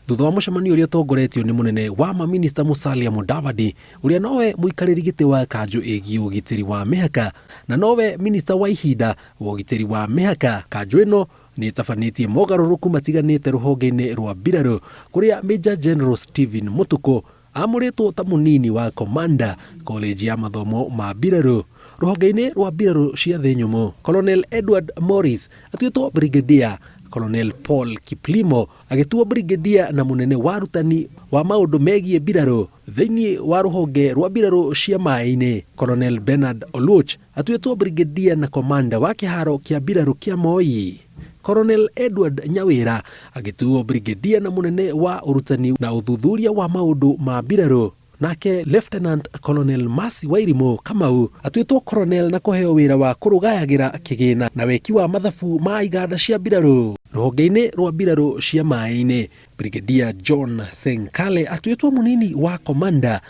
thutha wa mucemanio uria utongoretio ni munene wa maminista Musalia Mudavadi uria nowe muikariri giti wa kanju igi ugitiri wa mihaka na nowe minista wa ihinda wa ugitiri wa mihaka. Kanju ino ni tafanĩtie mogaruruku matiganĩte ruhonge-inĩ rwa mbirarũ kuria Major General Stephen Mutuku amũrĩtwo ta munini wa komanda college ya mathomo ma mbirarũ. Ruhonge-inĩ rwa mbirarũ cia thĩ nyũmũ, Colonel Edward Morris atuĩtwo brigadier, Colonel Paul Kiplimo agĩtuo brigadier na munene wa rutani wa maũndũ megiĩ mbirarũ thĩinĩ wa ruhonge rwa mbirarũ cia maĩ-inĩ, Colonel Bernard Oluoch atuĩtwo brigadier na komanda wa kĩharo kĩa mbirarũ kĩa Moi. Colonel Edward Nyawira agĩtuo brigadier na munene wa urutani na uthuthuria wa maũndũ ma mbirarũ. Nake Lieutenant Colonel Masi Wairimu Kamau atuĩtwo colonel na kũheo wĩra wa kũrũgayagĩra kĩgĩna na weki wa mathabu ma iganda cia mbirarũ. Ruhonge-inĩ rwa mbirarũ cia maĩ-inĩ, Brigadier John Senkale atuĩtwo munini wa komanda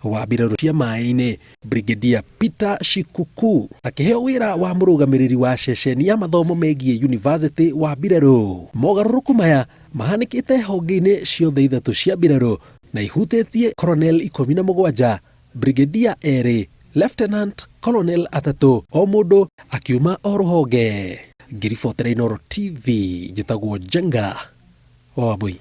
wa mbirarũ cia maĩ-inĩ. Brigadier Peter Shikuku akĩheo wĩra wa mũrũgamĩrĩri wa ceceni ya mathomo megiĩ university wa mbirarũ. Mogarũrũku maya mahanĩkĩte honge-inĩ ciothe ithatũ cia mbirarũ na ihutĩtie Colonel 17, Brigadier 2, Lieutenant Colonel 3, o mũndũ akiuma o ruhonge. Ngiribotera Inooro TV, njĩtagwo Jenga wa Wambui.